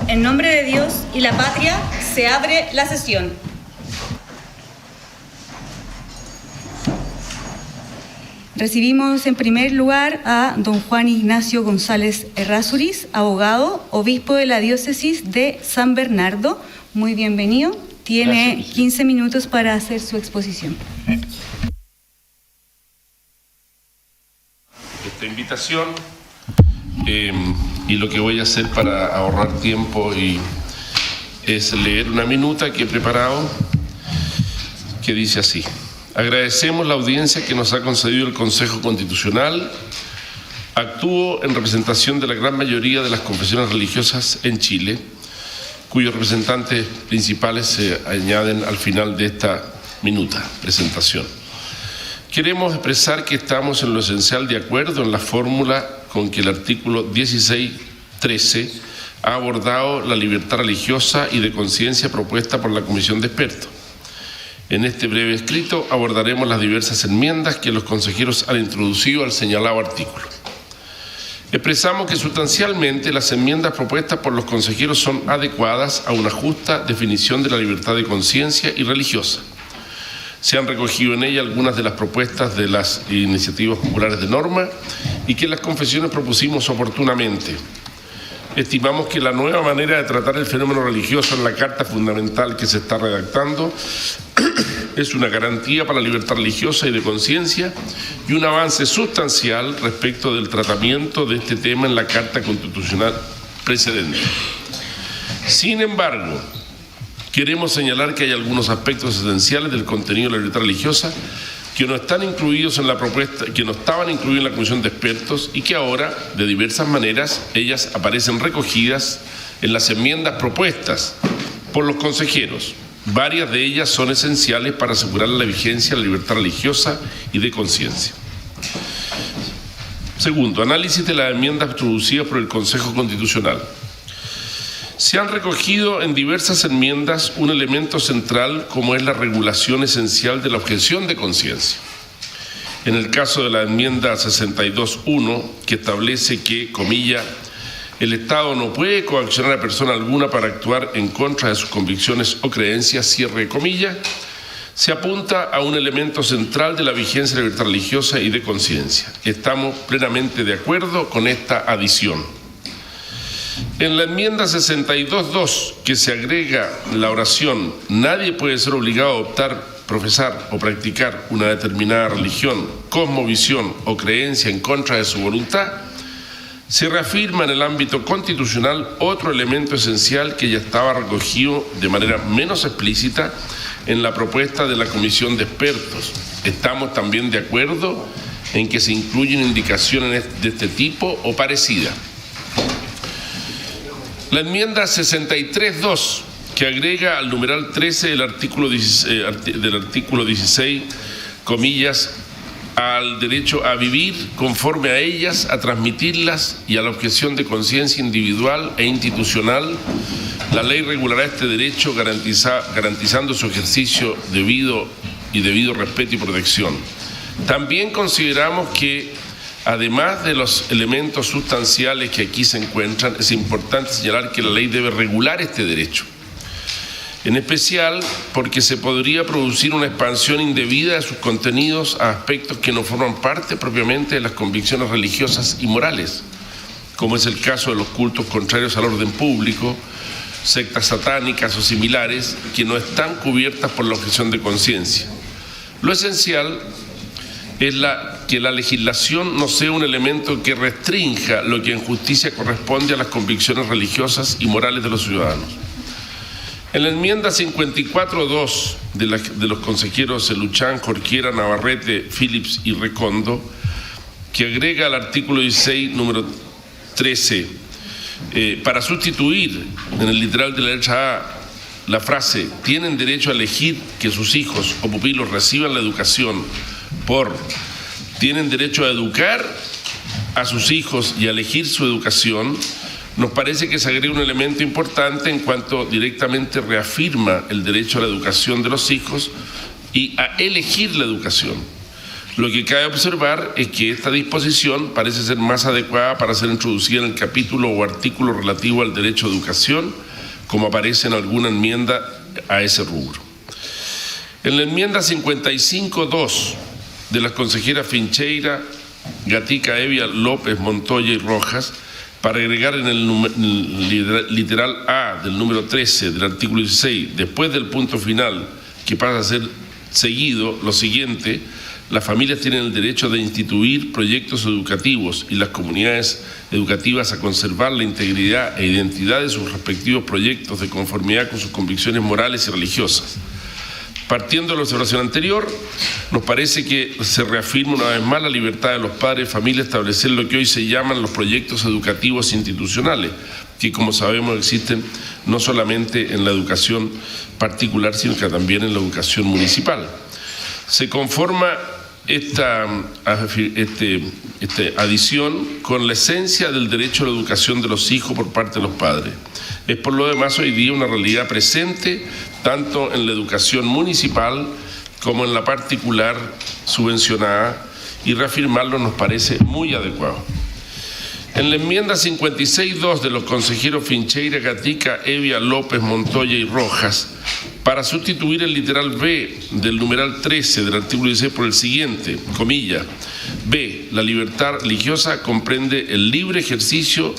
En nombre de Dios y la patria, se abre la sesión. Recibimos en primer lugar a don Juan Ignacio González Errázuriz, abogado, obispo de la diócesis de San Bernardo. Muy bienvenido. Tiene 15 minutos para hacer su exposición. Esta invitación y lo que voy a hacer para ahorrar tiempo es leer una minuta que he preparado que dice así: agradecemos la audiencia que nos ha concedido el Consejo Constitucional. Actúo en representación de la gran mayoría de las confesiones religiosas en Chile, cuyos representantes principales se añaden al final de esta minuta presentación. Queremos expresar que estamos en lo esencial de acuerdo en la fórmula con que el artículo 16.13 ha abordado la libertad religiosa y de conciencia propuesta por la Comisión de Expertos. En este breve escrito abordaremos las diversas enmiendas que los consejeros han introducido al señalado artículo. Expresamos que sustancialmente las enmiendas propuestas por los consejeros son adecuadas a una justa definición de la libertad de conciencia y religiosa. Se han recogido en ella algunas de las propuestas de las iniciativas populares de norma y que las confesiones propusimos oportunamente. Estimamos que la nueva manera de tratar el fenómeno religioso en la Carta Fundamental que se está redactando es una garantía para la libertad religiosa y de conciencia y un avance sustancial respecto del tratamiento de este tema en la Carta Constitucional precedente. Sin embargo, queremos señalar que hay algunos aspectos esenciales del contenido de la libertad religiosa que no están incluidos en la propuesta, que no estaban incluidos en la Comisión de Expertos y que ahora, de diversas maneras, ellas aparecen recogidas en las enmiendas propuestas por los consejeros. Varias de ellas son esenciales para asegurar la vigencia de la libertad religiosa y de conciencia. Segundo, análisis de las enmiendas introducidas por el Consejo Constitucional. Se han recogido en diversas enmiendas un elemento central como es la regulación esencial de la objeción de conciencia. En el caso de la enmienda 62.1, que establece que, comilla, el Estado no puede coaccionar a persona alguna para actuar en contra de sus convicciones o creencias, cierre comilla, se apunta a un elemento central de la vigencia de la libertad religiosa y de conciencia. Estamos plenamente de acuerdo con esta adición. En la enmienda 62.2, que se agrega la oración «Nadie puede ser obligado a optar, profesar o practicar una determinada religión, cosmovisión o creencia en contra de su voluntad», se reafirma en el ámbito constitucional otro elemento esencial que ya estaba recogido de manera menos explícita en la propuesta de la Comisión de Expertos. Estamos también de acuerdo en que se incluyen indicaciones de este tipo o parecidas. La enmienda 63.2, que agrega al numeral 13 del artículo 16, comillas, al derecho a vivir conforme a ellas, a transmitirlas y a la objeción de conciencia individual e institucional, la ley regulará este derecho garantizando su ejercicio debido respeto y protección. También consideramos que, además de los elementos sustanciales que aquí se encuentran, es importante señalar que la ley debe regular este derecho. En especial porque se podría producir una expansión indebida de sus contenidos a aspectos que no forman parte propiamente de las convicciones religiosas y morales, como es el caso de los cultos contrarios al orden público, sectas satánicas o similares, que no están cubiertas por la objeción de conciencia. Lo esencial es que la legislación no sea un elemento que restrinja lo que en justicia corresponde a las convicciones religiosas y morales de los ciudadanos. En la enmienda 54.2 de los consejeros Luchán, Jorquera, Navarrete, Phillips y Recondo, que agrega al artículo 16, número 13, para sustituir en el literal de la letra A la frase «tienen derecho a elegir que sus hijos o pupilos reciban la educación» por «tienen derecho a educar a sus hijos y a elegir su educación», nos parece que se agrega un elemento importante en cuanto directamente reafirma el derecho a la educación de los hijos y a elegir la educación. Lo que cabe observar es que esta disposición parece ser más adecuada para ser introducida en el capítulo o artículo relativo al derecho a educación, como aparece en alguna enmienda a ese rubro. En la enmienda 55.2 de las consejeras Fincheira, Gatica, Evia, López, Montoya y Rojas, para agregar en el literal A del número 13 del artículo 16, después del punto final, que pasa a ser seguido, lo siguiente: las familias tienen el derecho de instituir proyectos educativos y las comunidades educativas a conservar la integridad e identidad de sus respectivos proyectos de conformidad con sus convicciones morales y religiosas. Partiendo de la observación anterior, nos parece que se reafirma una vez más la libertad de los padres y familias a establecer lo que hoy se llaman los proyectos educativos institucionales, que, como sabemos, existen no solamente en la educación particular, sino que también en la educación municipal. Se conforma esta adición con la esencia del derecho a la educación de los hijos por parte de los padres. Es por lo demás hoy día una realidad presente tanto en la educación municipal como en la particular subvencionada, y reafirmarlo nos parece muy adecuado. En la enmienda 56.2 de los consejeros Fincheira, Gatica, Evia, López, Montoya y Rojas, para sustituir el literal B del numeral 13 del artículo 16 por el siguiente, comilla, B, la libertad religiosa comprende el libre ejercicio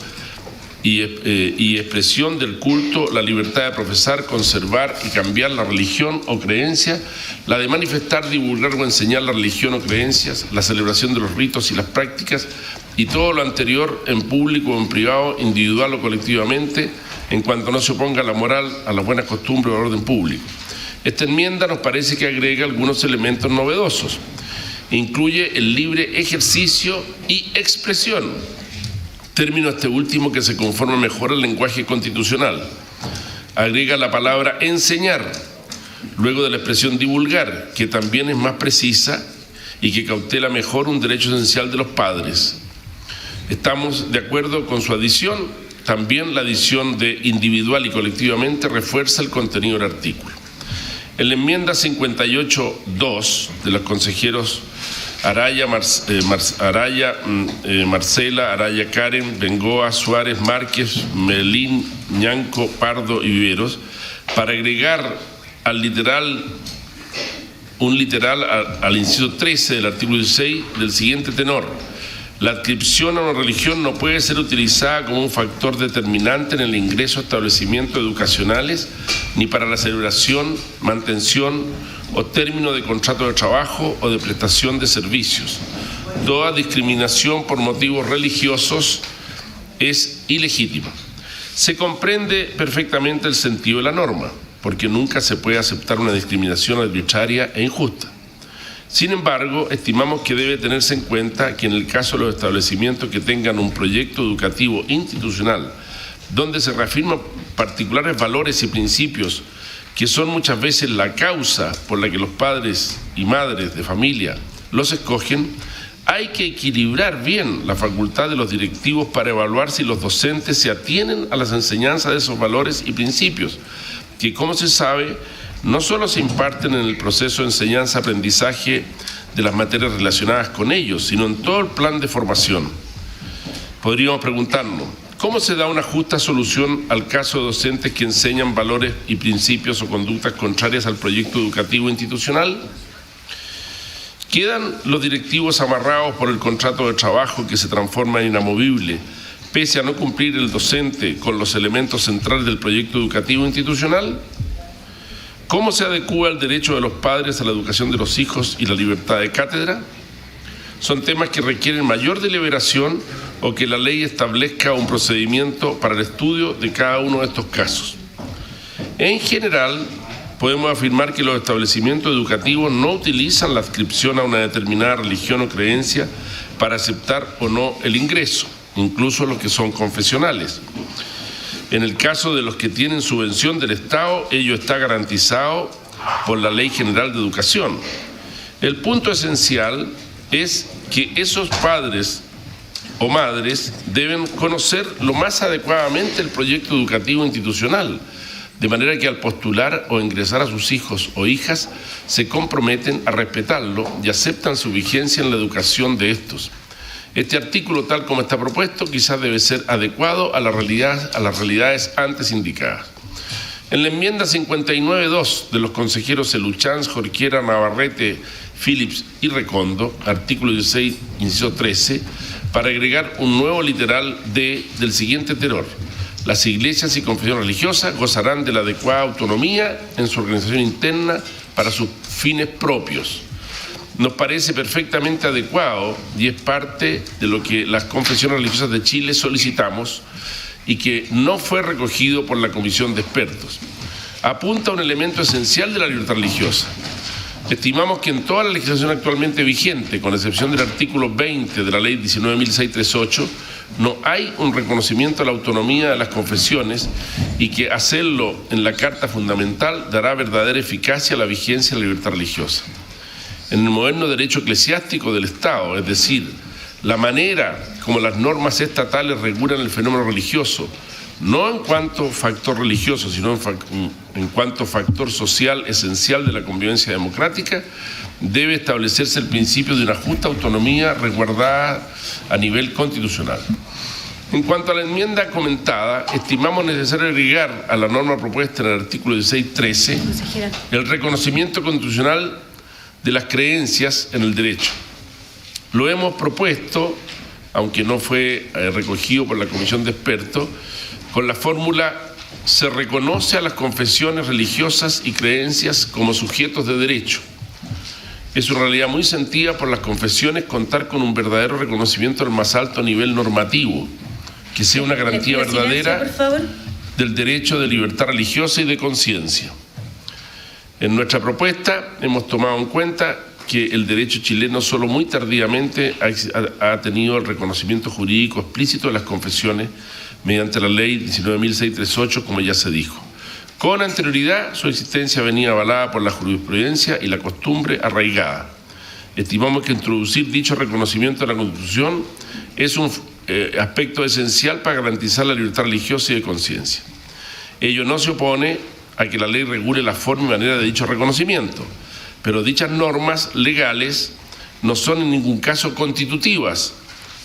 y expresión del culto, la libertad de profesar, conservar y cambiar la religión o creencia, la de manifestar, divulgar o enseñar la religión o creencias, la celebración de los ritos y las prácticas, y todo lo anterior en público o en privado, individual o colectivamente, en cuanto no se oponga a la moral, a las buenas costumbres o al orden público. Esta enmienda nos parece que agrega algunos elementos novedosos. Incluye el libre ejercicio y expresión, término este último que se conforma mejor al lenguaje constitucional. Agrega la palabra enseñar, luego de la expresión divulgar, que también es más precisa y que cautela mejor un derecho esencial de los padres. Estamos de acuerdo con su adición. También la adición de individual y colectivamente refuerza el contenido del artículo. En la enmienda 58.2 de los consejeros Araya, Marcela, Araya, Karen, Bengoa, Suárez, Márquez, Melín, Ñanco, Pardo y Viveros, para agregar un literal al inciso 13 del artículo 16 del siguiente tenor: la adscripción a una religión no puede ser utilizada como un factor determinante en el ingreso a establecimientos educacionales, ni para la celebración, mantención o término de contrato de trabajo o de prestación de servicios. Toda discriminación por motivos religiosos es ilegítima. Se comprende perfectamente el sentido de la norma, porque nunca se puede aceptar una discriminación arbitraria e injusta. Sin embargo, estimamos que debe tenerse en cuenta que en el caso de los establecimientos que tengan un proyecto educativo institucional donde se reafirman particulares valores y principios que son muchas veces la causa por la que los padres y madres de familia los escogen, hay que equilibrar bien la facultad de los directivos para evaluar si los docentes se atienen a las enseñanzas de esos valores y principios, que, como se sabe, no solo se imparten en el proceso de enseñanza-aprendizaje de las materias relacionadas con ellos, sino en todo el plan de formación. Podríamos preguntarnos, ¿cómo se da una justa solución al caso de docentes que enseñan valores y principios o conductas contrarias al proyecto educativo institucional? ¿Quedan los directivos amarrados por el contrato de trabajo que se transforma en inamovible, pese a no cumplir el docente con los elementos centrales del proyecto educativo institucional? ¿Cómo se adecúa el derecho de los padres a la educación de los hijos y la libertad de cátedra? Son temas que requieren mayor deliberación o que la ley establezca un procedimiento para el estudio de cada uno de estos casos. En general, podemos afirmar que los establecimientos educativos no utilizan la adscripción a una determinada religión o creencia para aceptar o no el ingreso, incluso los que son confesionales. En el caso de los que tienen subvención del Estado, ello está garantizado por la Ley General de Educación. El punto esencial es que esos padres o madres deben conocer lo más adecuadamente el proyecto educativo institucional, de manera que al postular o ingresar a sus hijos o hijas se comprometen a respetarlo y aceptan su vigencia en la educación de estos. Este artículo, tal como está propuesto, quizás debe ser adecuado a las realidades antes indicadas. En la enmienda 59.2 de los consejeros Eluchans, Jorquera, Navarrete, Phillips y Recondo, artículo 16, inciso 13, para agregar un nuevo literal del siguiente tenor: las iglesias y confesiones religiosas gozarán de la adecuada autonomía en su organización interna para sus fines propios. Nos parece perfectamente adecuado y es parte de lo que las confesiones religiosas de Chile solicitamos y que no fue recogido por la Comisión de Expertos. Apunta a un elemento esencial de la libertad religiosa. Estimamos que en toda la legislación actualmente vigente, con excepción del artículo 20 de la Ley 19.638, no hay un reconocimiento a la autonomía de las confesiones y que hacerlo en la Carta Fundamental dará verdadera eficacia a la vigencia de la libertad religiosa. En el moderno derecho eclesiástico del Estado, es decir, la manera como las normas estatales regulan el fenómeno religioso, no en cuanto factor religioso, sino en cuanto factor social esencial de la convivencia democrática, debe establecerse el principio de una justa autonomía resguardada a nivel constitucional. En cuanto a la enmienda comentada, estimamos necesario agregar a la norma propuesta en el artículo 16.13 el reconocimiento constitucional de las creencias en el derecho. Lo hemos propuesto, aunque no fue recogido por la Comisión de Expertos, con la fórmula: se reconoce a las confesiones religiosas y creencias como sujetos de derecho. Es una realidad muy sentida por las confesiones contar con un verdadero reconocimiento al más alto nivel normativo, que sea una garantía verdadera del derecho de libertad religiosa y de conciencia. En nuestra propuesta hemos tomado en cuenta que el derecho chileno solo muy tardíamente ha tenido el reconocimiento jurídico explícito de las confesiones mediante la Ley 19.638, como ya se dijo. Con anterioridad, su existencia venía avalada por la jurisprudencia y la costumbre arraigada. Estimamos que introducir dicho reconocimiento en la Constitución es un aspecto esencial para garantizar la libertad religiosa y de conciencia. Ello no se opone a que la ley regule la forma y manera de dicho reconocimiento, pero dichas normas legales no son en ningún caso constitutivas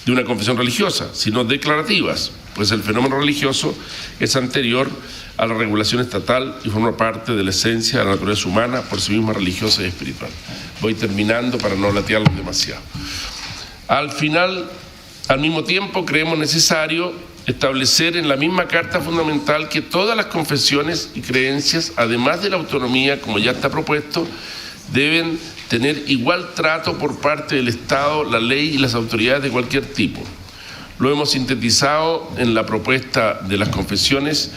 de una confesión religiosa, sino declarativas, pues el fenómeno religioso es anterior a la regulación estatal y forma parte de la esencia de la naturaleza humana, por sí misma religiosa y espiritual. Voy terminando para no latearlos demasiado. Al mismo tiempo, creemos necesario establecer en la misma Carta Fundamental que todas las confesiones y creencias, además de la autonomía, como ya está propuesto, deben tener igual trato por parte del Estado, la ley y las autoridades de cualquier tipo. Lo hemos sintetizado en la propuesta de las confesiones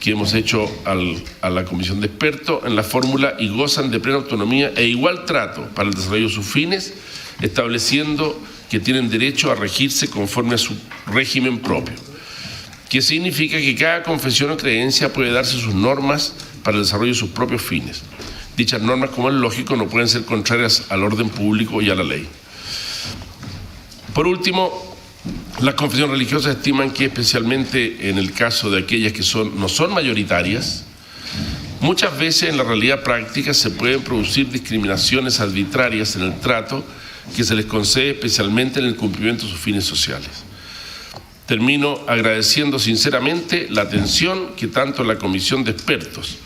que hemos hecho a la Comisión de Expertos en la fórmula: y gozan de plena autonomía e igual trato para el desarrollo de sus fines, estableciendo que tienen derecho a regirse conforme a su régimen propio, que significa que cada confesión o creencia puede darse sus normas para el desarrollo de sus propios fines. Dichas normas, como es lógico, no pueden ser contrarias al orden público y a la ley. Por último, las confesiones religiosas estiman que, especialmente en el caso de aquellas que no son mayoritarias, muchas veces en la realidad práctica se pueden producir discriminaciones arbitrarias en el trato que se les concede, especialmente en el cumplimiento de sus fines sociales. Termino agradeciendo sinceramente la atención que tanto la Comisión de Expertos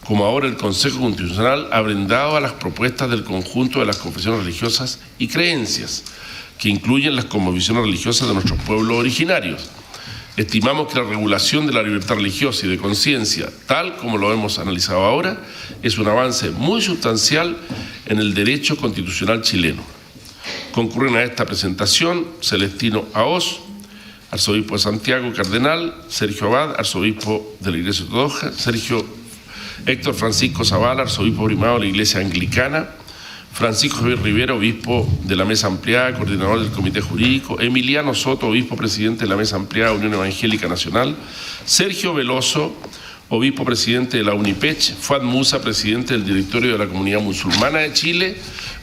como ahora el Consejo Constitucional ha brindado a las propuestas del conjunto de las confesiones religiosas y creencias, que incluyen las cosmovisiones religiosas de nuestros pueblos originarios. Estimamos que la regulación de la libertad religiosa y de conciencia, tal como lo hemos analizado ahora, es un avance muy sustancial en el derecho constitucional chileno. Concurren a esta presentación Celestino Aoz, arzobispo de Santiago, cardenal; Sergio Abad, arzobispo de la Iglesia Ortodoxa; Héctor Francisco Zavala, arzobispo primado de la Iglesia Anglicana; Francisco Javier Rivera, obispo de la Mesa Ampliada, coordinador del Comité Jurídico; Emiliano Soto, obispo presidente de la Mesa Ampliada Unión Evangélica Nacional; Sergio Veloso, obispo presidente de la UNIPECH; Fuad Musa, presidente del directorio de la Comunidad Musulmana de Chile;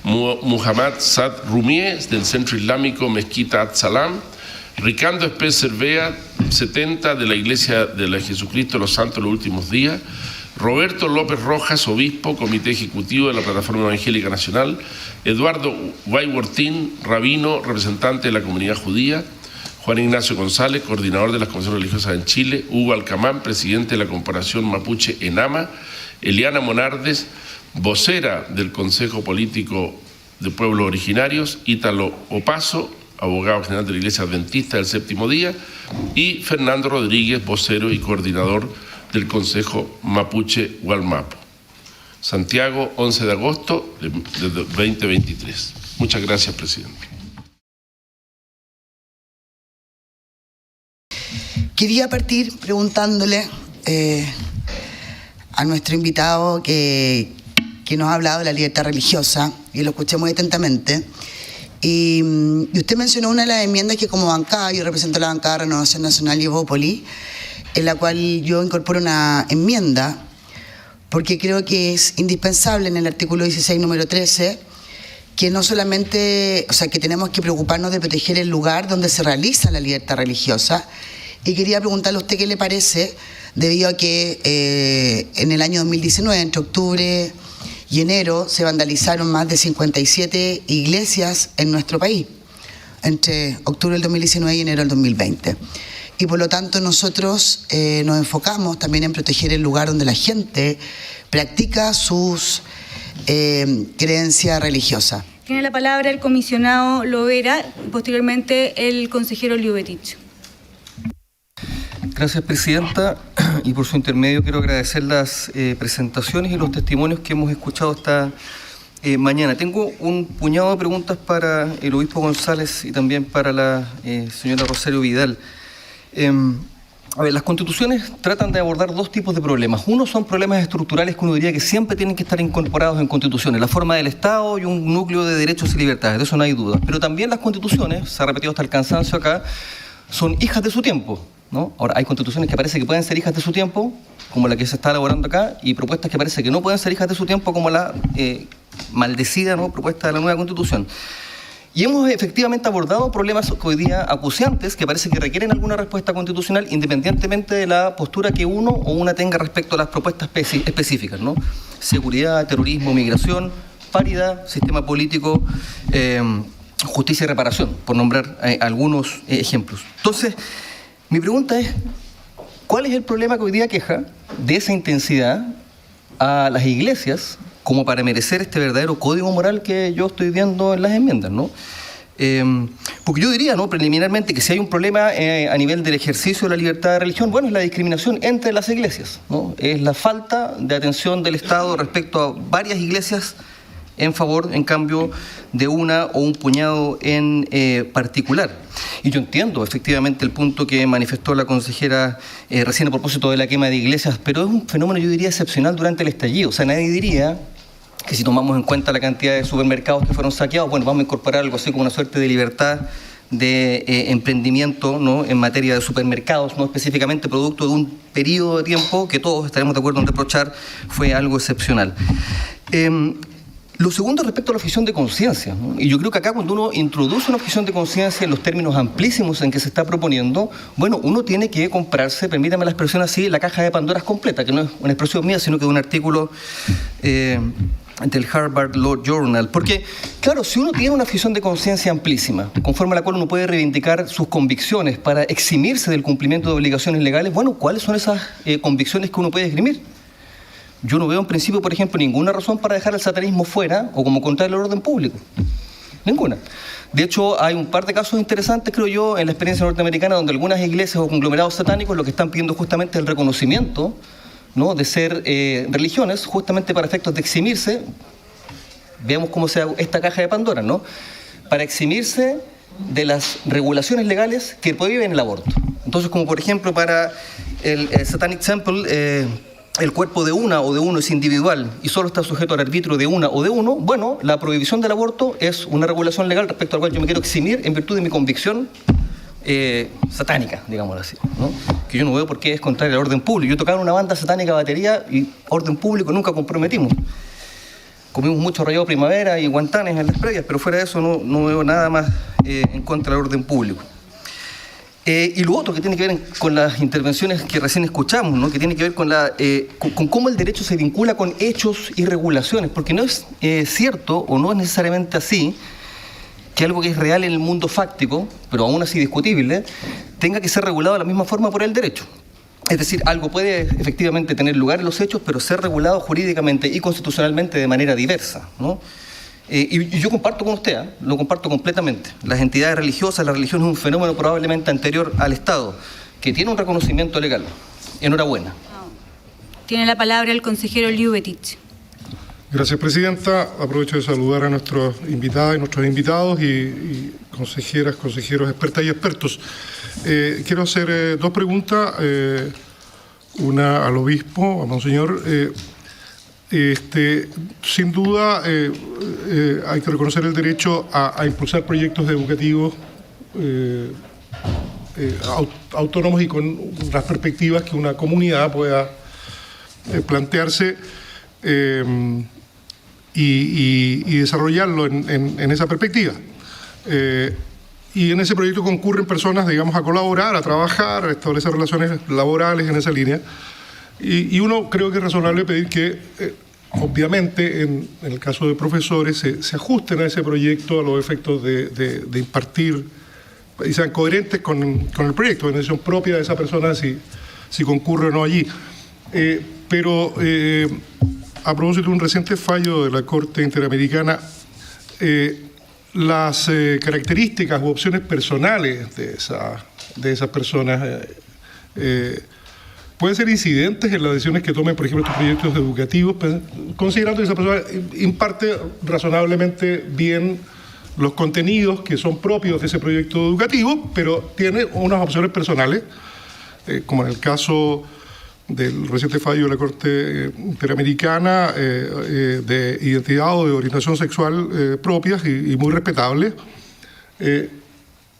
Muhammad Saad Rumié, del Centro Islámico Mezquita At-Salam; Ricardo Espés Cervea, 70, de la Iglesia de Jesucristo de los Santos de los Últimos Días; Roberto López Rojas, obispo, Comité Ejecutivo de la Plataforma Evangélica Nacional, Eduardo Guaywortín, rabino, representante de la comunidad judía, Juan Ignacio González, coordinador de las comisiones religiosas en Chile, Hugo Alcamán, presidente de la Corporación Mapuche ENAMA, Eliana Monardes, vocera del Consejo Político de Pueblos Originarios, Ítalo Opaso, abogado general de la Iglesia Adventista del Séptimo Día, y Fernando Rodríguez, vocero y coordinador del Consejo Mapuche Gualmapu. Santiago, 11 de agosto de 2023. Muchas gracias, presidente. Quería partir preguntándole a nuestro invitado que nos ha hablado de la libertad religiosa, y lo escuché muy atentamente, y usted mencionó una de las enmiendas que como bancada, yo represento la bancada de Renovación Nacional y Evópoli, en la cual yo incorporo una enmienda, porque creo que es indispensable en el artículo 16, número 13, que no solamente, o sea, que tenemos que preocuparnos de proteger el lugar donde se realiza la libertad religiosa. Y quería preguntarle a usted qué le parece, debido a que en el año 2019, entre octubre y enero, se vandalizaron más de 57 iglesias en nuestro país, entre octubre del 2019 y enero del 2020. Y por lo tanto nosotros nos enfocamos también en proteger el lugar donde la gente practica sus creencias religiosas. Tiene la palabra el comisionado Lovera y posteriormente el consejero Liubetich. Gracias, presidenta, y por su intermedio quiero agradecer las presentaciones y los testimonios que hemos escuchado esta mañana. Tengo un puñado de preguntas para el obispo González y también para la señora Rosario Vidal. A ver, las constituciones tratan de abordar dos tipos de problemas. Uno son problemas estructurales que uno diría que siempre tienen que estar incorporados en constituciones, la forma del Estado y un núcleo de derechos y libertades, de eso no hay duda. Pero también las constituciones, se ha repetido hasta el cansancio acá, son hijas de su tiempo, ¿no? Ahora, hay constituciones que parece que pueden ser hijas de su tiempo, como la que se está elaborando acá, y propuestas que parece que no pueden ser hijas de su tiempo, como la maldecida, ¿no?, propuesta de la nueva constitución. Y hemos efectivamente abordado problemas hoy día acuciantes que parece que requieren alguna respuesta constitucional, independientemente de la postura que uno o una tenga respecto a las propuestas específicas, ¿no? Seguridad, terrorismo, migración, paridad, sistema político, justicia y reparación, por nombrar algunos ejemplos. Entonces, mi pregunta es, ¿cuál es el problema que hoy día aqueja de esa intensidad a las iglesias como para merecer este verdadero código moral que yo estoy viendo en las enmiendas, ¿no? Porque yo diría, ¿no?, preliminarmente, que si hay un problema a nivel del ejercicio de la libertad de religión, bueno, es la discriminación entre las iglesias, ¿no? Es la falta de atención del Estado respecto a varias iglesias en favor, en cambio, de una o un puñado en particular. Y yo entiendo efectivamente el punto que manifestó la consejera recién a propósito de la quema de iglesias, pero es un fenómeno, yo diría, excepcional durante el estallido. O sea, nadie diría que si tomamos en cuenta la cantidad de supermercados que fueron saqueados, bueno, vamos a incorporar algo así como una suerte de libertad de emprendimiento, ¿no?, en materia de supermercados, no específicamente producto de un periodo de tiempo que todos estaremos de acuerdo en reprochar fue algo excepcional. Lo segundo, respecto a la objeción de conciencia, ¿no? Y yo creo que acá, cuando uno introduce una objeción de conciencia en los términos amplísimos en que se está proponiendo, bueno, uno tiene que comprarse, permítame la expresión así, la caja de Pandora completa, que no es una expresión mía, sino que de un artículo del Harvard Law Journal. Porque, claro, si uno tiene una objeción de conciencia amplísima, conforme a la cual uno puede reivindicar sus convicciones para eximirse del cumplimiento de obligaciones legales, bueno, ¿cuáles son esas convicciones que uno puede esgrimir? Yo no veo en principio, por ejemplo, ninguna razón para dejar el satanismo fuera o como contrario al orden público. Ninguna. De hecho, hay un par de casos interesantes, creo yo, en la experiencia norteamericana, donde algunas iglesias o conglomerados satánicos lo que están pidiendo justamente es el reconocimiento, ¿no?, de ser religiones, justamente para efectos de eximirse. Veamos cómo se da esta caja de Pandora, ¿no? Para eximirse de las regulaciones legales que prohíben el aborto. Entonces, como por ejemplo para el Satanic Temple, el cuerpo de una o de uno es individual y solo está sujeto al arbitrio de una o de uno, bueno, la prohibición del aborto es una regulación legal respecto a la cual yo me quiero eximir en virtud de mi convicción satánica, digámoslo así, ¿no? Que yo no veo por qué es contrario al orden público. Yo tocaba en una banda satánica batería y orden público nunca comprometimos. Comimos mucho rallado primavera y guantanes en las previas, pero fuera de eso no veo nada más en contra del orden público. Y lo otro que tiene que ver con las intervenciones que recién escuchamos, ¿no? Que tiene que ver con cómo el derecho se vincula con hechos y regulaciones, porque no es cierto o no es necesariamente así que algo que es real en el mundo fáctico, pero aún así discutible, tenga que ser regulado de la misma forma por el derecho. Es decir, algo puede efectivamente tener lugar en los hechos, pero ser regulado jurídicamente y constitucionalmente de manera diversa, ¿no? Y yo comparto con usted, lo comparto completamente. Las entidades religiosas, la religión es un fenómeno probablemente anterior al Estado, que tiene un reconocimiento legal. Enhorabuena. Tiene la palabra el consejero Liubetich. Gracias, Presidenta. Aprovecho de saludar a nuestros invitadas y nuestros invitados y consejeras, consejeros, expertas y expertos. Quiero hacer dos preguntas, una al obispo, a Monseñor. Sin duda hay que reconocer el derecho a impulsar proyectos educativos autónomos y con las perspectivas que una comunidad pueda plantearse y desarrollarlo en esa perspectiva. Y en ese proyecto concurren personas, digamos, a colaborar, a trabajar, a establecer relaciones laborales en esa línea. Y uno creo que es razonable pedir que, obviamente, en el caso de profesores, se ajusten a ese proyecto a los efectos de impartir y sean coherentes con el proyecto, en decisión propia de esa persona si concurre o no allí. Pero a propósito de un reciente fallo de la Corte Interamericana, las características u opciones personales de esas personas pueden ser incidentes en las decisiones que tomen, por ejemplo, estos proyectos educativos, considerando que esa persona imparte razonablemente bien los contenidos que son propios de ese proyecto educativo, pero tiene unas opciones personales, como en el caso del reciente fallo de la Corte Interamericana de identidad o de orientación sexual propias y muy respetables.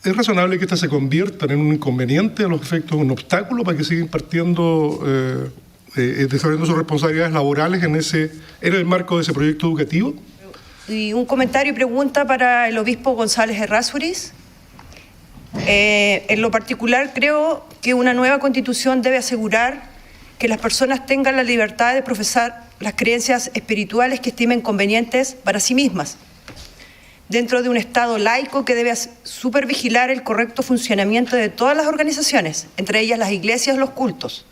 ¿Es razonable que estas se conviertan en un inconveniente a los efectos, un obstáculo para que siga impartiendo, desarrollando sus responsabilidades laborales en el marco de ese proyecto educativo? Y un comentario y pregunta para el obispo González Errázuriz. En lo particular, creo que una nueva constitución debe asegurar que las personas tengan la libertad de profesar las creencias espirituales que estimen convenientes para sí mismas, dentro de un Estado laico que debe supervigilar el correcto funcionamiento de todas las organizaciones, entre ellas las iglesias y los cultos,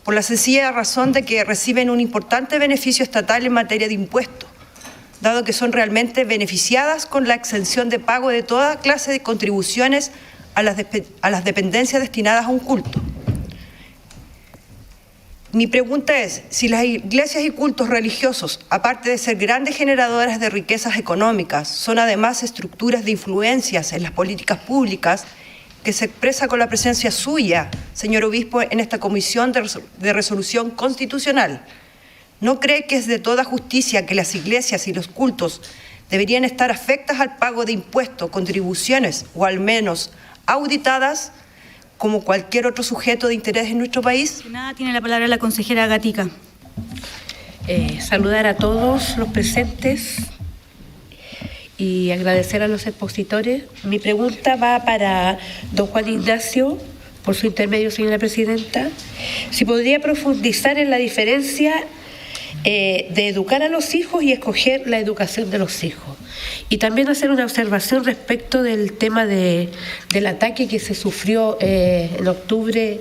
por la sencilla razón de que reciben un importante beneficio estatal en materia de impuestos, dado que son realmente beneficiadas con la exención de pago de toda clase de contribuciones a las dependencias destinadas a un culto. Mi pregunta es, si las iglesias y cultos religiosos, aparte de ser grandes generadoras de riquezas económicas, son además estructuras de influencias en las políticas públicas, que se expresa con la presencia suya, señor obispo, en esta comisión de resolución constitucional, ¿no cree que es de toda justicia que las iglesias y los cultos deberían estar afectas al pago de impuestos, contribuciones o al menos auditadas como cualquier otro sujeto de interés en nuestro país? Nada, tiene la palabra la consejera Gatica. Saludar a todos los presentes y agradecer a los expositores. Mi pregunta va para don Juan Ignacio, por su intermedio, señora presidenta. Si podría profundizar en la diferencia de educar a los hijos y escoger la educación de los hijos. Y también hacer una observación respecto del tema del ataque que se sufrió en octubre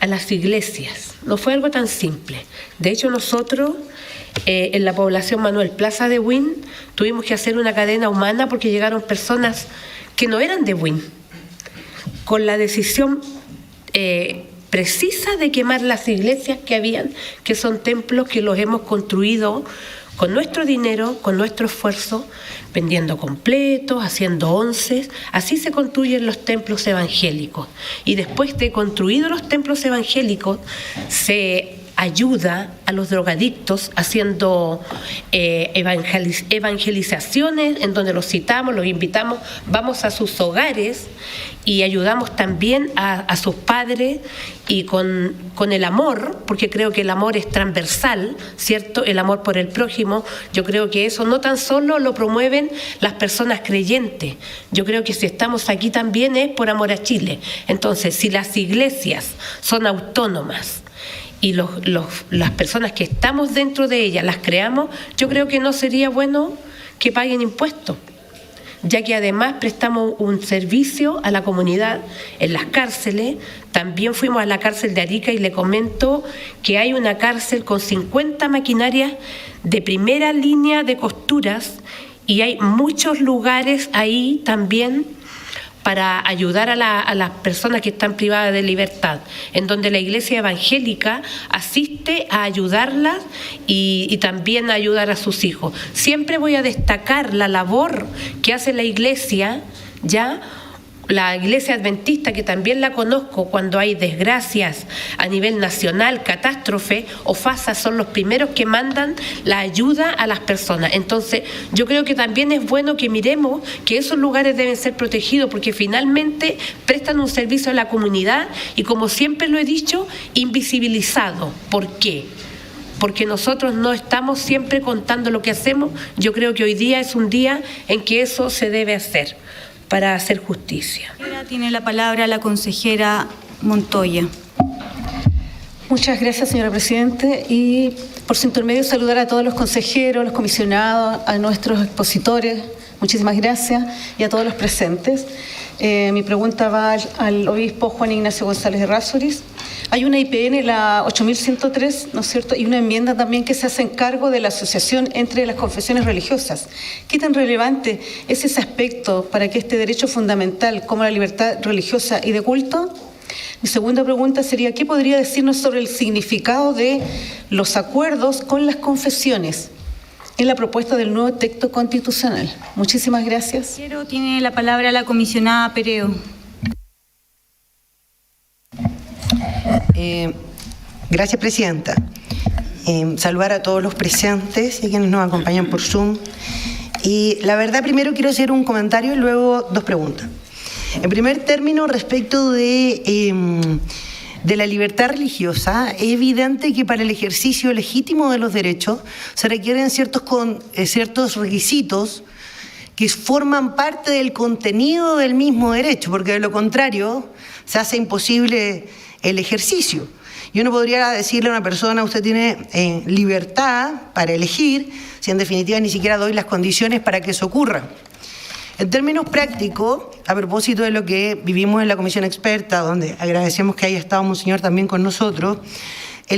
a las iglesias. No fue algo tan simple. De hecho, nosotros en la población Manuel Plaza de Buin tuvimos que hacer una cadena humana porque llegaron personas que no eran de Buin, con la decisión precisa de quemar las iglesias que habían, que son templos que los hemos construido con nuestro dinero, con nuestro esfuerzo, vendiendo completos, haciendo onces. Así se construyen los templos evangélicos. Y después de construidos los templos evangélicos, se ayuda a los drogadictos, haciendo evangelizaciones en donde los citamos, los invitamos, vamos a sus hogares y ayudamos también a sus padres, y con el amor, porque creo que el amor es transversal, ¿cierto? El amor por el prójimo, yo creo que eso no tan solo lo promueven las personas creyentes, yo creo que si estamos aquí también es por amor a Chile. Entonces, si las iglesias son autónomas y las personas que estamos dentro de ellas las creamos, yo creo que no sería bueno que paguen impuestos, ya que además prestamos un servicio a la comunidad en las cárceles. También fuimos a la cárcel de Arica y le comento que hay una cárcel con 50 maquinarias de primera línea de costuras, y hay muchos lugares ahí también para ayudar a las personas que están privadas de libertad, en donde la Iglesia Evangélica asiste a ayudarlas y también a ayudar a sus hijos. Siempre voy a destacar la labor que hace la Iglesia, la Iglesia Adventista, que también la conozco, cuando hay desgracias a nivel nacional, catástrofe o FASA, son los primeros que mandan la ayuda a las personas. Entonces, yo creo que también es bueno que miremos que esos lugares deben ser protegidos, porque finalmente prestan un servicio a la comunidad y, como siempre lo he dicho, invisibilizado. ¿Por qué? Porque nosotros no estamos siempre contando lo que hacemos. Yo creo que hoy día es un día en que eso se debe hacer, para hacer justicia. Tiene la palabra la consejera Montoya. Muchas gracias, señora Presidente, y por su intermedio saludar a todos los consejeros, los comisionados, a nuestros expositores, muchísimas gracias, y a todos los presentes. Mi pregunta va al obispo Juan Ignacio González Errázuriz. Hay una IPN, la 8103, ¿no es cierto?, y una enmienda también que se hace en cargo de la asociación entre las confesiones religiosas. ¿Qué tan relevante es ese aspecto para que este derecho fundamental como la libertad religiosa y de culto? Mi segunda pregunta sería, ¿qué podría decirnos sobre el significado de los acuerdos con las confesiones en la propuesta del nuevo texto constitucional? Muchísimas gracias. Tiene la palabra la comisionada Pereo. Gracias, Presidenta. Saludar a todos los presentes y a quienes nos acompañan por Zoom. Y la verdad, primero quiero hacer un comentario y luego dos preguntas. En primer término, respecto de la libertad religiosa, es evidente que para el ejercicio legítimo de los derechos se requieren ciertos requisitos que forman parte del contenido del mismo derecho, porque de lo contrario se hace imposible el ejercicio. Yo no podría decirle a una persona, usted tiene libertad para elegir, si en definitiva ni siquiera doy las condiciones para que eso ocurra. En términos prácticos, a propósito de lo que vivimos en la comisión experta, donde agradecemos que haya estado Monseñor también con nosotros,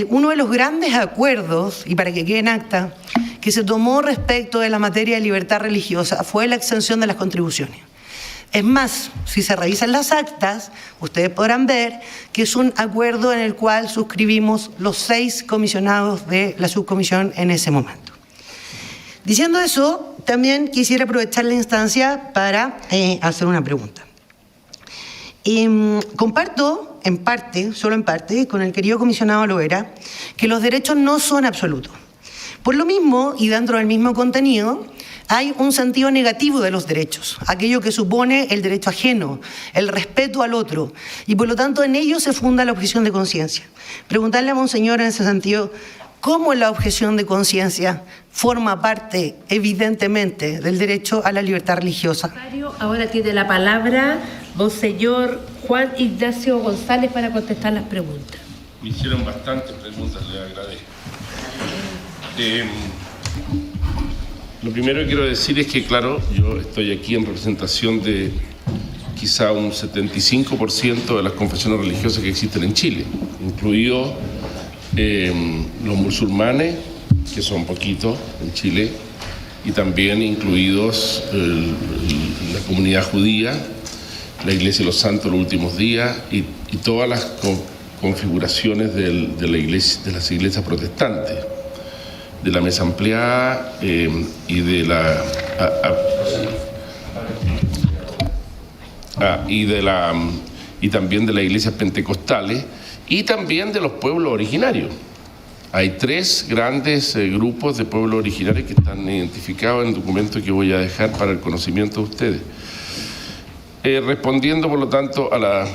uno de los grandes acuerdos, y para que quede en acta, que se tomó respecto de la materia de libertad religiosa fue la exención de las contribuciones. Es más, si se revisan las actas, ustedes podrán ver que es un acuerdo en el cual suscribimos los 6 comisionados de la subcomisión en ese momento. Diciendo eso, también quisiera aprovechar la instancia para hacer una pregunta. Comparto en parte, solo en parte, con el querido comisionado Loera, que los derechos no son absolutos. Por lo mismo, y dentro del mismo contenido, hay un sentido negativo de los derechos, aquello que supone el derecho ajeno, el respeto al otro, y por lo tanto en ello se funda la objeción de conciencia. Preguntarle a Monseñor en ese sentido, ¿cómo la objeción de conciencia forma parte, evidentemente, del derecho a la libertad religiosa? Ahora tiene la palabra Monseñor Juan Ignacio González para contestar las preguntas. Me hicieron bastantes preguntas, le agradezco. Lo primero que quiero decir es que, claro, yo estoy aquí en representación de quizá un 75% de las confesiones religiosas que existen en Chile, incluidos los musulmanes, que son poquitos en Chile, y también incluidos la comunidad judía, la Iglesia de los Santos los Últimos Días y todas las configuraciones de las iglesias protestantes, de la mesa ampliada y también de las iglesias pentecostales y también de los pueblos originarios, Hay 3 grandes grupos de pueblos originarios que están identificados en el documento que voy a dejar para el conocimiento de ustedes. Respondiendo, por lo tanto, a la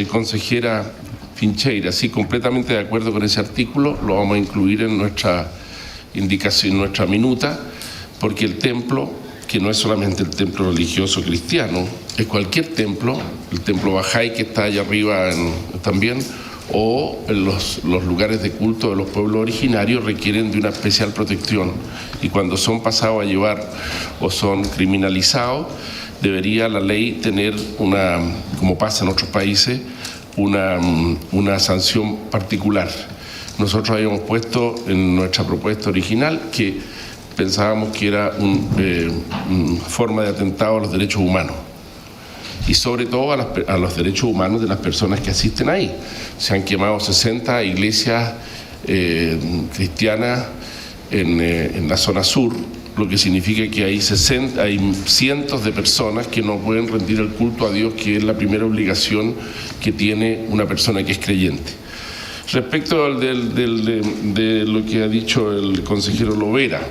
consejera Fincheira, sí, completamente de acuerdo con ese artículo, lo vamos a incluir en nuestra indicación, nuestra minuta, porque el templo, que no es solamente el templo religioso cristiano, es cualquier templo, el templo Bajay que está allá arriba también, o los lugares de culto de los pueblos originarios requieren de una especial protección, y cuando son pasados a llevar o son criminalizados, debería la ley tener como pasa en otros países, una sanción particular. Nosotros habíamos puesto en nuestra propuesta original que pensábamos que era una forma de atentado a los derechos humanos, y sobre todo a los derechos humanos de las personas que asisten ahí. Se han quemado 60 iglesias cristianas en la zona sur, lo que significa que hay cientos de personas que no pueden rendir el culto a Dios, que es la primera obligación que tiene una persona que es creyente. Respecto de lo que ha dicho el consejero Lovera,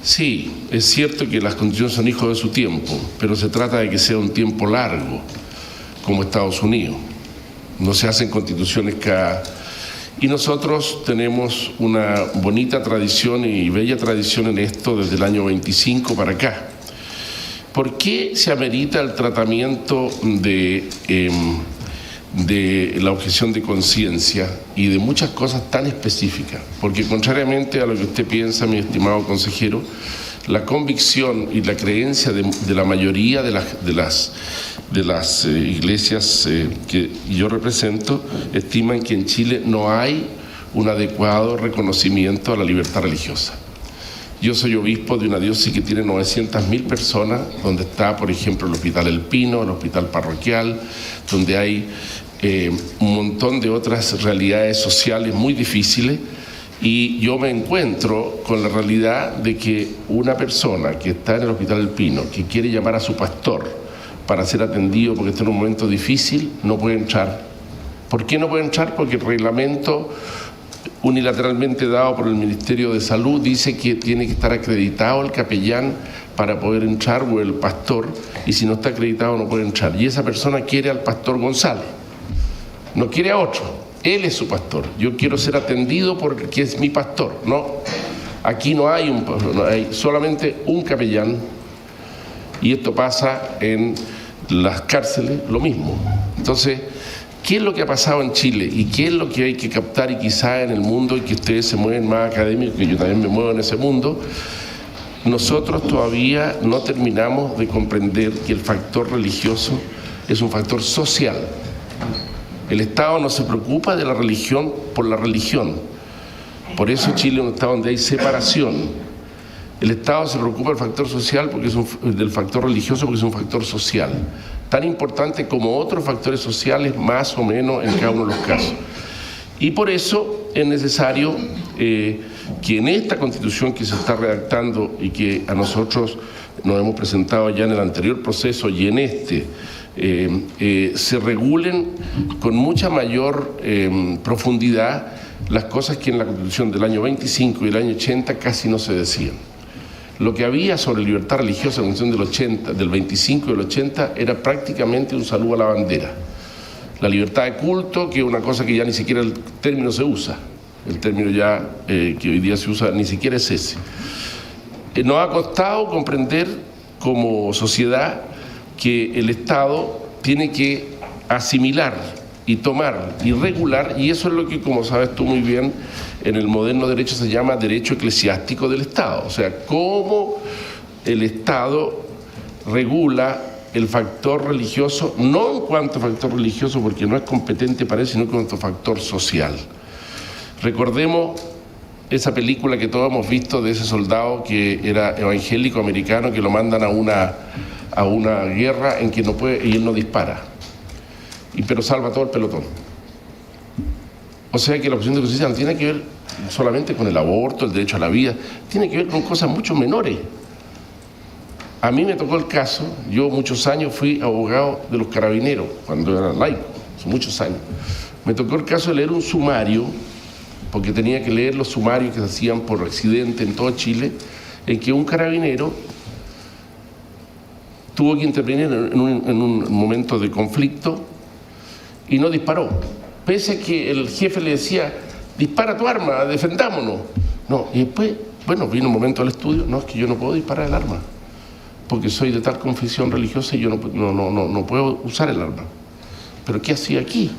sí, es cierto que las constituciones son hijos de su tiempo, pero se trata de que sea un tiempo largo, como Estados Unidos. No se hacen constituciones Y nosotros tenemos una bonita tradición y bella tradición en esto desde el año 25 para acá. ¿Por qué se amerita el tratamiento de la objeción de conciencia y de muchas cosas tan específicas? Porque contrariamente a lo que usted piensa, mi estimado consejero, la convicción y la creencia de la mayoría de las iglesias que yo represento estiman que en Chile no hay un adecuado reconocimiento a la libertad religiosa. Yo soy obispo de una diócesis que tiene 900.000 personas, donde está, por ejemplo, el Hospital El Pino, el Hospital Parroquial, donde hay un montón de otras realidades sociales muy difíciles, y yo me encuentro con la realidad de que una persona que está en el Hospital El Pino, que quiere llamar a su pastor para ser atendido porque está en un momento difícil, no puede entrar. ¿Por qué no puede entrar? Porque el reglamento unilateralmente dado por el Ministerio de Salud dice que tiene que estar acreditado el capellán para poder entrar, o el pastor, y si no está acreditado no puede entrar. Y esa persona quiere al pastor González, no quiere a otro. Él es su pastor. Yo quiero ser atendido porque es mi pastor. No, aquí no hay solamente un capellán, y esto pasa en las cárceles, lo mismo. Entonces, ¿qué es lo que ha pasado en Chile y qué es lo que hay que captar, y quizá en el mundo, y que ustedes se mueven más académicos, que yo también me muevo en ese mundo? Nosotros todavía no terminamos de comprender que el factor religioso es un factor social. El Estado no se preocupa de la religión por la religión. Por eso Chile es un Estado donde hay separación. El Estado se preocupa del factor social del factor religioso porque es un factor social, tan importante como otros factores sociales, más o menos en cada uno de los casos. Y por eso es necesario que en esta Constitución que se está redactando y que a nosotros nos hemos presentado ya en el anterior proceso y en este, se regulen con mucha mayor profundidad las cosas que en la Constitución del año 25 y el año 80 casi no se decían. Lo que había sobre libertad religiosa en la Constitución del 25 y del 80 era prácticamente un saludo a la bandera. La libertad de culto, que es una cosa que ya ni siquiera el término se usa, el término ya que hoy día se usa ni siquiera es ese. Nos ha costado comprender como sociedad que el Estado tiene que asimilar y tomar y regular, y eso es lo que, como sabes tú muy bien, en el moderno derecho se llama derecho eclesiástico del Estado. O sea, cómo el Estado regula el factor religioso, no en cuanto a factor religioso, porque no es competente para eso, sino en cuanto a factor social. Recordemos esa película que todos hemos visto de ese soldado que era evangélico americano, que lo mandan a una guerra en que no puede, y él no dispara, pero salva a todo el pelotón. O sea que la objeción de conciencia no tiene que ver solamente con el aborto, el derecho a la vida, tiene que ver con cosas mucho menores. A mí me tocó el caso, yo muchos años fui abogado de los carabineros, cuando era laico, hace muchos años. Me tocó el caso de leer un sumario porque tenía que leer los sumarios que se hacían por accidente en todo Chile, en que un carabinero tuvo que intervenir en un momento de conflicto y no disparó, pese a que el jefe le decía, dispara tu arma, defendámonos. No, y después, bueno, vino un momento al estudio, no, es que yo no puedo disparar el arma, porque soy de tal confesión religiosa y yo no puedo usar el arma. ¿Pero qué hacía aquí?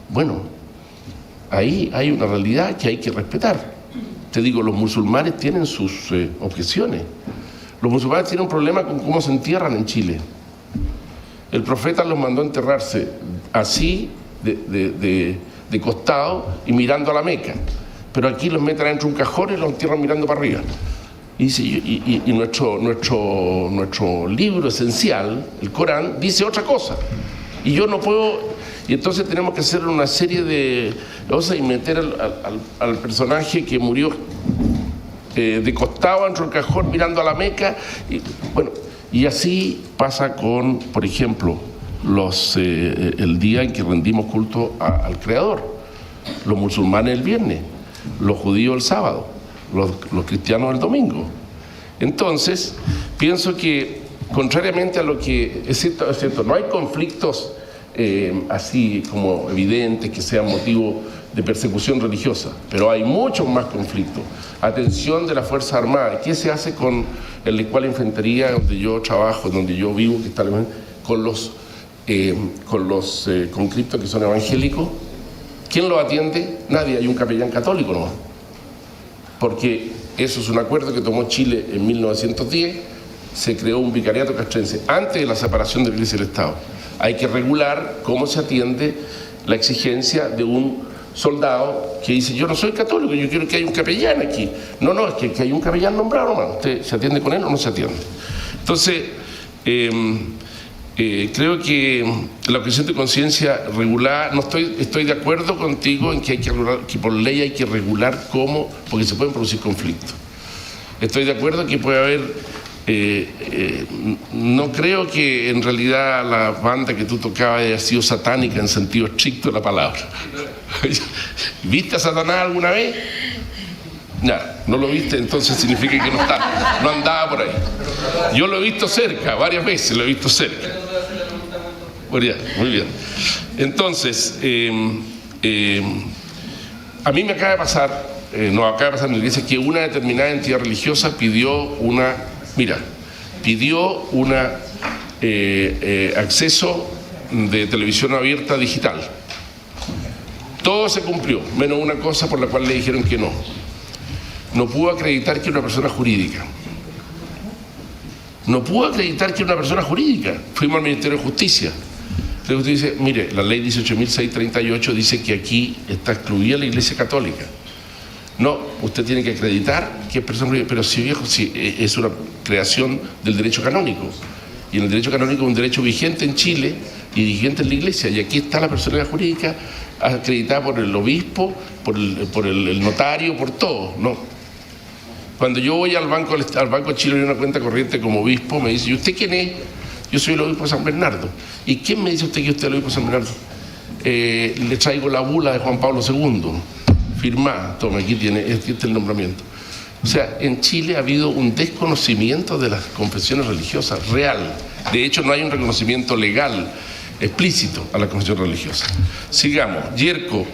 Bueno, ahí hay una realidad que hay que respetar. Te digo, los musulmanes tienen sus objeciones. Los musulmanes tienen un problema con cómo se entierran en Chile. El profeta los mandó a enterrarse así, de costado y mirando a la Meca. Pero aquí los meten dentro de un cajón y los entierran mirando para arriba. Y nuestro libro esencial, el Corán, dice otra cosa. Y yo no puedo... Y entonces tenemos que hacer una serie de cosas y meter al personaje que murió de costado dentro del cajón mirando a la Meca. Y, bueno, y así pasa con, por ejemplo, el día en que rendimos culto al Creador. Los musulmanes el viernes, los judíos el sábado, los cristianos el domingo. Entonces, pienso que, contrariamente a lo que es cierto, no hay conflictos así como evidentes que sean motivo de persecución religiosa, pero hay muchos más conflictos. Atención de las Fuerzas Armadas. ¿Qué se hace con el Escuela de Infantería donde yo trabajo, donde yo vivo, que está con los conscriptos que son evangélicos? ¿Quién los atiende? Nadie, hay un capellán católico nomás. Porque eso es un acuerdo que tomó Chile en 1910, se creó un vicariato castrense antes de la separación de la Iglesia y el Estado. Hay que regular cómo se atiende la exigencia de un soldado que dice, yo no soy católico, yo quiero que haya un capellán aquí. No, es que hay un capellán nombrado nomás, ¿usted se atiende con él o no se atiende? Entonces, creo que la objeción de conciencia regular, estoy de acuerdo contigo en que hay que regular, que por ley hay que regular cómo, porque se pueden producir conflictos. Estoy de acuerdo que puede haber, no creo que en realidad la banda que tú tocabas haya sido satánica en sentido estricto de la palabra. ¿Viste a Satanás alguna vez? No lo viste, entonces significa que no andaba por ahí. Yo lo he visto cerca, varias veces lo he visto cerca. Muy bien. Entonces, a mí me acaba de pasar, nos acaba de pasar en la iglesia que una determinada entidad religiosa pidió acceso de televisión abierta digital. Todo se cumplió, menos una cosa por la cual le dijeron que no. No pudo acreditar que era una persona jurídica. Fuimos al Ministerio de Justicia. El Ministerio dice, mire, la ley 18.638 dice que aquí está excluida la Iglesia Católica. No, usted tiene que acreditar que es persona jurídica. Pero sí, es una creación del derecho canónico. Y en el derecho canónico es un derecho vigente en Chile y vigente en la Iglesia. Y aquí está la personalidad jurídica acreditada por el obispo, por el notario, por todo. No. Cuando yo voy al Banco de Chile y una cuenta corriente como obispo, me dice, ¿y usted quién es? Yo soy el obispo de San Bernardo. ¿Y quién me dice usted que usted es el obispo de San Bernardo? Le traigo la bula de Juan Pablo II, firmada. Toma, aquí está el nombramiento. O sea, en Chile ha habido un desconocimiento de las confesiones religiosas real. De hecho, no hay un reconocimiento legal explícito a la confesión religiosa. Sigamos. Yerko,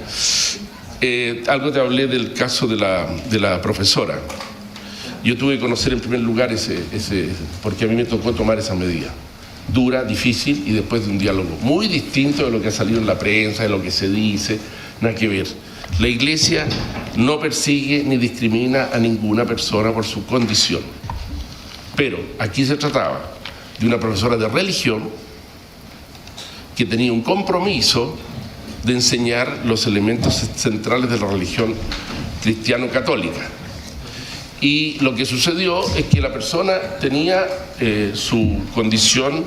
algo te hablé del caso de la profesora. Yo tuve que conocer en primer lugar porque a mí me tocó tomar esa medida. Dura, difícil y después de un diálogo muy distinto de lo que ha salido en la prensa, de lo que se dice, nada que ver. La Iglesia no persigue ni discrimina a ninguna persona por su condición. Pero aquí se trataba de una profesora de religión que tenía un compromiso de enseñar los elementos centrales de la religión cristiano-católica. Y lo que sucedió es que la persona tenía su condición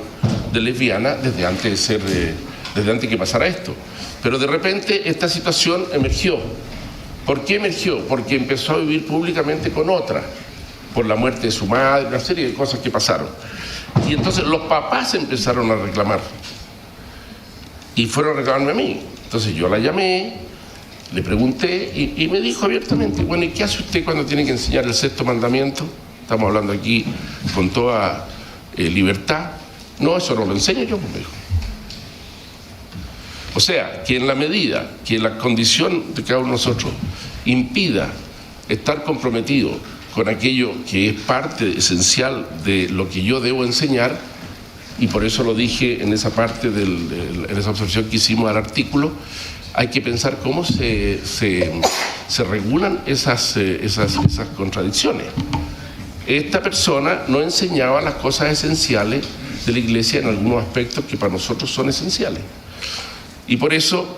de lesbiana desde antes que pasara esto. Pero de repente esta situación emergió. ¿Por qué emergió? Porque empezó a vivir públicamente con otra, por la muerte de su madre, una serie de cosas que pasaron. Y entonces los papás empezaron a reclamar. Y fueron a reclamarme a mí. Entonces yo la llamé Le pregunté y me dijo abiertamente, bueno, ¿y qué hace usted cuando tiene que enseñar el sexto mandamiento? Estamos hablando aquí con toda libertad. No, eso no lo enseño yo, me dijo. O sea, que en la medida que la condición de cada uno de nosotros impida estar comprometido con aquello que es parte esencial de lo que yo debo enseñar, y por eso lo dije en esa parte, en esa observación que hicimos al artículo, hay que pensar cómo se regulan esas contradicciones. Esta persona no enseñaba las cosas esenciales de la Iglesia en algunos aspectos que para nosotros son esenciales. Y por eso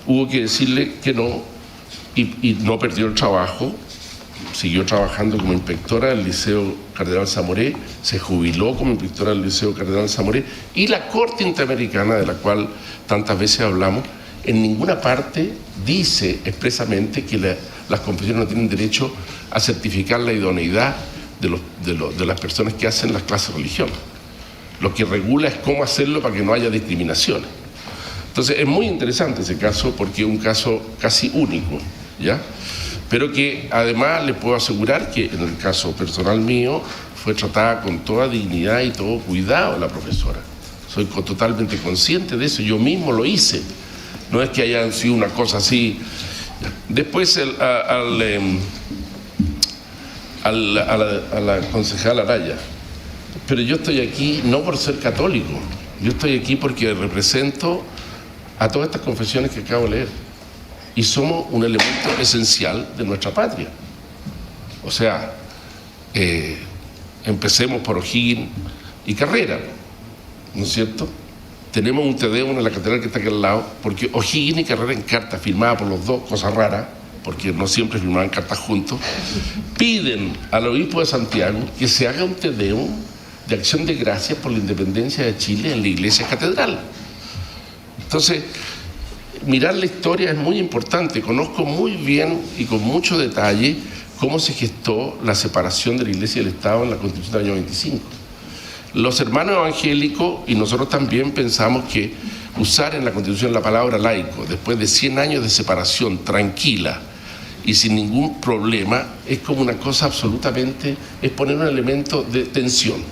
hubo que decirle que no, y no perdió el trabajo, siguió trabajando como inspectora del Liceo Cardenal Zamoré, se jubiló como inspectora del Liceo Cardenal Zamoré, y la Corte Interamericana, de la cual tantas veces hablamos, en ninguna parte dice expresamente que las confesiones no tienen derecho a certificar la idoneidad de las personas que hacen las clases de religión. Lo que regula es cómo hacerlo para que no haya discriminaciones. Entonces es muy interesante ese caso porque es un caso casi único, ¿ya? Pero que además les puedo asegurar que en el caso personal mío fue tratada con toda dignidad y todo cuidado la profesora. Soy totalmente consciente de eso, yo mismo lo hice. No es que haya sido una cosa así. Después a la concejala Araya. Pero yo estoy aquí no por ser católico, yo estoy aquí porque represento a todas estas confesiones que acabo de leer. Y somos un elemento esencial de nuestra patria. O sea, empecemos por O'Higgins y Carrera, ¿no es cierto? Tenemos un Te Deum en la catedral que está aquí al lado, porque O'Higgins y Carrera en carta firmada por los dos, cosa rara, porque no siempre firmaban cartas juntos, piden al obispo de Santiago que se haga un Te Deum de acción de gracias por la independencia de Chile en la iglesia catedral. Entonces, mirar la historia es muy importante. Conozco muy bien y con mucho detalle cómo se gestó la separación de la Iglesia y del Estado en la Constitución del año 25. Los hermanos evangélicos y nosotros también pensamos que usar en la Constitución la palabra laico, después de 100 años de separación tranquila y sin ningún problema, es como una cosa absolutamente, es poner un elemento de tensión.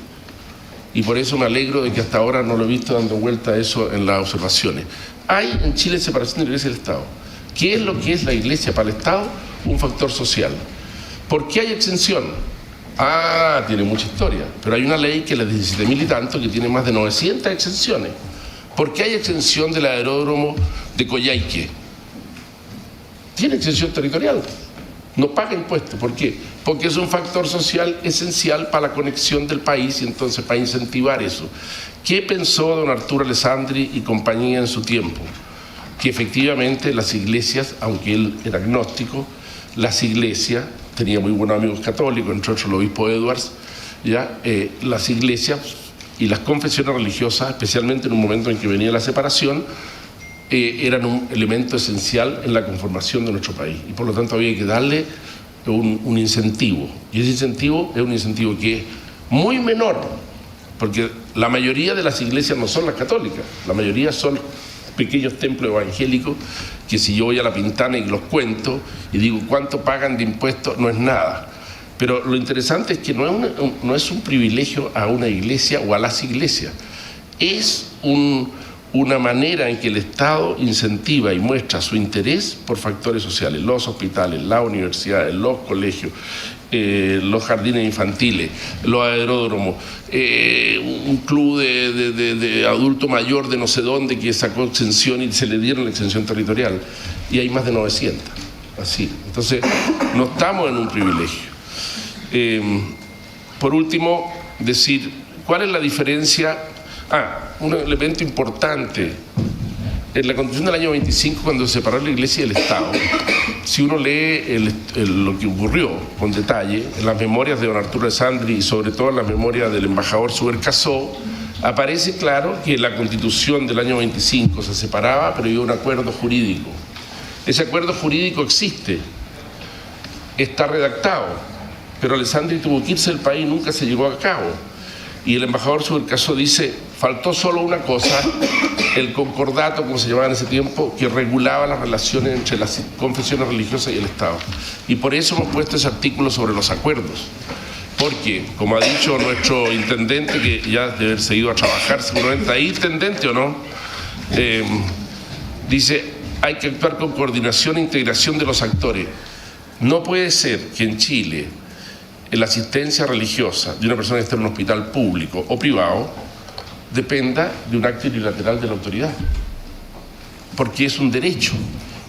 Y por eso me alegro de que hasta ahora no lo he visto dando vuelta a eso en las observaciones. Hay en Chile separación de la Iglesia y del Estado. ¿Qué es lo que es la Iglesia para el Estado? Un factor social. ¿Por qué hay exención? Tiene mucha historia, pero hay una ley que es la 17.000 y tanto que tiene más de 900 exenciones. ¿Por qué hay exención del aeródromo de Coyhaique? Tiene exención territorial, no paga impuestos. ¿Por qué? Porque es un factor social esencial para la conexión del país y entonces para incentivar eso. ¿Qué pensó don Arturo Alessandri y compañía en su tiempo? Que efectivamente las iglesias, aunque él era agnóstico, las iglesias, tenía muy buenos amigos católicos, entre otros el obispo Edwards, las iglesias y las confesiones religiosas, especialmente en un momento en que venía la separación, eran un elemento esencial en la conformación de nuestro país. Y por lo tanto había que darle un incentivo. Y ese incentivo es un incentivo que es muy menor, porque la mayoría de las iglesias no son las católicas, la mayoría son pequeños templos evangélicos que si yo voy a La Pintana y los cuento y digo cuánto pagan de impuestos, no es nada. Pero lo interesante es que no es un privilegio a una iglesia o a las iglesias, es una manera en que el Estado incentiva y muestra su interés por factores sociales, los hospitales, las universidades, los colegios, los jardines infantiles, los aeródromos, un club de adulto mayor de no sé dónde que sacó exención y se le dieron la exención territorial, y hay más de 900, así. Entonces, no estamos en un privilegio. Por último, decir, ¿cuál es la diferencia? Un elemento importante. En la Constitución del año 25, cuando se separó la Iglesia y el Estado, si uno lee lo que ocurrió con detalle, en las memorias de don Arturo Alessandri y sobre todo en las memorias del embajador Subercaseaux, aparece claro que la Constitución del año 25 se separaba, pero había un acuerdo jurídico. Ese acuerdo jurídico existe, está redactado, pero Alessandri tuvo que irse del país y nunca se llevó a cabo. Y el embajador Subercaseaux dice, faltó solo una cosa, el concordato, como se llamaba en ese tiempo, que regulaba las relaciones entre las confesiones religiosas y el Estado. Y por eso hemos puesto ese artículo sobre los acuerdos. Porque, como ha dicho nuestro intendente, que ya debe haberse ido a trabajar seguramente ahí, intendente o no, dice, hay que actuar con coordinación e integración de los actores. No puede ser que en Chile la asistencia religiosa de una persona que está en un hospital público o privado dependa de un acto unilateral de la autoridad, porque es un derecho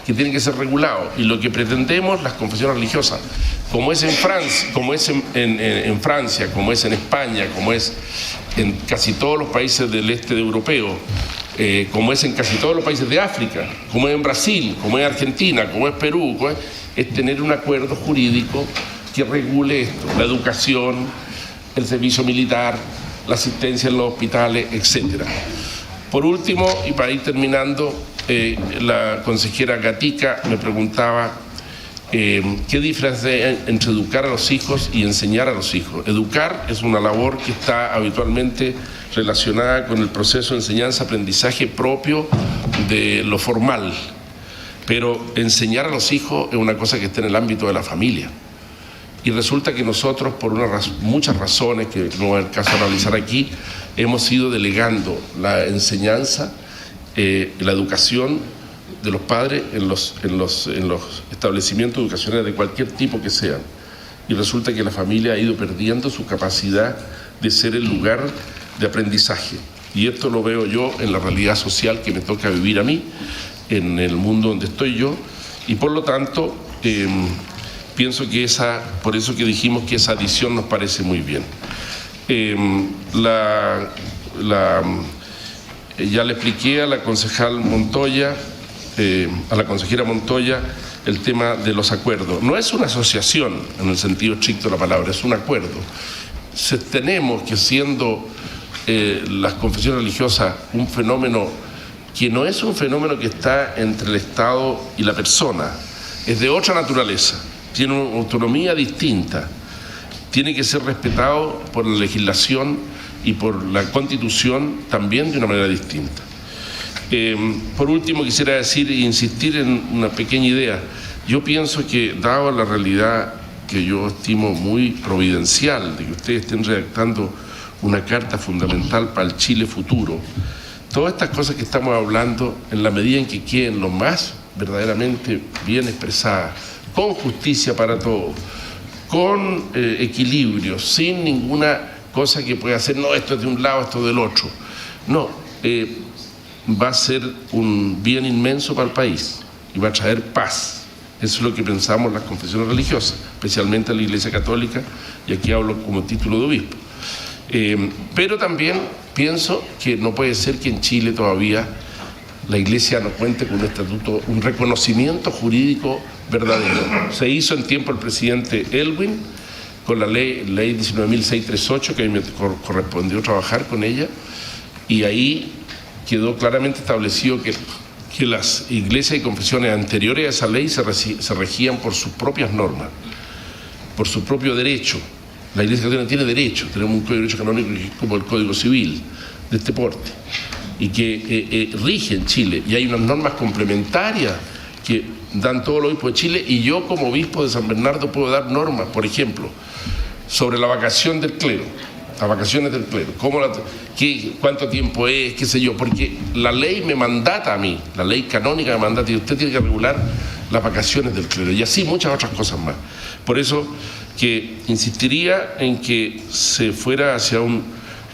que tiene que ser regulado. Y lo que pretendemos las confesiones religiosas, como es en Francia, como es en Francia, como es en España, como es en casi todos los países del este europeo, como es en casi todos los países de África, como es en Brasil, como es en Argentina, como es Perú, es tener un acuerdo jurídico que regule esto, la educación, el servicio militar, la asistencia en los hospitales, etc. Por último, y para ir terminando, la consejera Gatica me preguntaba qué diferencia hay entre educar a los hijos y enseñar a los hijos. Educar es una labor que está habitualmente relacionada con el proceso de enseñanza-aprendizaje propio de lo formal, pero enseñar a los hijos es una cosa que está en el ámbito de la familia. Y resulta que nosotros, por muchas razones que no es el caso de analizar aquí, hemos ido delegando la enseñanza, la educación de los padres en los establecimientos educacionales de cualquier tipo que sean. Y resulta que la familia ha ido perdiendo su capacidad de ser el lugar de aprendizaje. Y esto lo veo yo en la realidad social que me toca vivir a mí, en el mundo donde estoy yo, y por lo tanto pienso que por eso que dijimos que esa adición nos parece muy bien. Ya le expliqué a la concejal Montoya, a la consejera Montoya, el tema de los acuerdos. No es una asociación en el sentido estricto de la palabra, es un acuerdo. Tenemos que, siendo las confesiones religiosas un fenómeno que no es un fenómeno que está entre el Estado y la persona, es de otra naturaleza, tiene una autonomía distinta, tiene que ser respetado por la legislación y por la Constitución también de una manera distinta. Por último, quisiera decir e insistir en una pequeña idea. Yo pienso que, dado la realidad que yo estimo muy providencial, de que ustedes estén redactando una carta fundamental para el Chile futuro, todas estas cosas que estamos hablando, en la medida en que queden lo más verdaderamente bien expresadas, con justicia para todos, con equilibrio, sin ninguna cosa que pueda hacer, no, esto es de un lado, esto del otro. No, va a ser un bien inmenso para el país y va a traer paz. Eso es lo que pensamos las confesiones religiosas, especialmente la Iglesia Católica, y aquí hablo como título de obispo. Pero también pienso que no puede ser que en Chile todavía la Iglesia no cuente con un estatuto, un reconocimiento jurídico verdadero. Se hizo en tiempo el presidente Elwin con la ley 19.638, que a mí me correspondió trabajar con ella, y ahí quedó claramente establecido que las iglesias y confesiones anteriores a esa ley se regían por sus propias normas, por su propio derecho. La Iglesia Católica tiene derecho, tenemos un código de derecho canónico que es como el Código Civil de este porte, y que rige en Chile, y hay unas normas complementarias que dan todos los obispos de Chile, y yo como obispo de San Bernardo puedo dar normas, por ejemplo, sobre la vacación del clero, las vacaciones del clero, cuánto tiempo es, qué sé yo, porque la ley me mandata a mí, la ley canónica me mandata, y usted tiene que regular las vacaciones del clero, y así muchas otras cosas más. Por eso que insistiría en que se fuera hacia un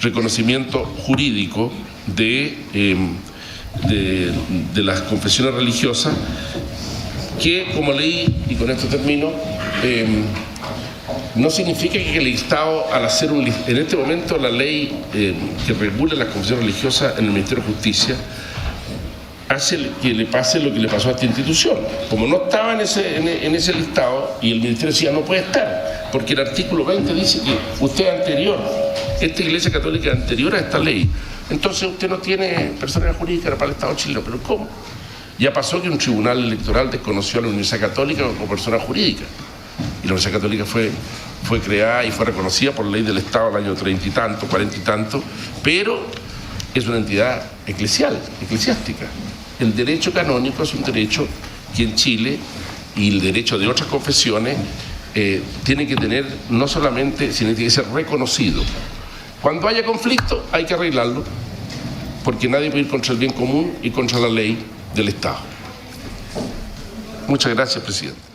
reconocimiento jurídico de las confesiones religiosas, que, como leí, y con esto termino, no significa que el Estado, al hacer en este momento la ley que regula las confesiones religiosas en el Ministerio de Justicia, hace que le pase lo que le pasó a esta institución. Como no estaba en ese listado, y el Ministerio decía no puede estar, porque el artículo 20 dice que usted es anterior, esta Iglesia Católica es anterior a esta ley, entonces usted no tiene personalidad jurídica para el Estado chileno. ¿Pero cómo? Ya pasó que un tribunal electoral desconoció a la Universidad Católica como persona jurídica, y la Universidad Católica fue creada y fue reconocida por ley del Estado el año 30 y tanto, 40 y tanto, pero es una entidad eclesiástica. El derecho canónico es un derecho que en Chile, y el derecho de otras confesiones, tiene que tener no solamente, sino que tiene que ser reconocido. Cuando haya conflicto hay que arreglarlo, porque nadie puede ir contra el bien común y contra la ley del Estado. Muchas gracias, presidente.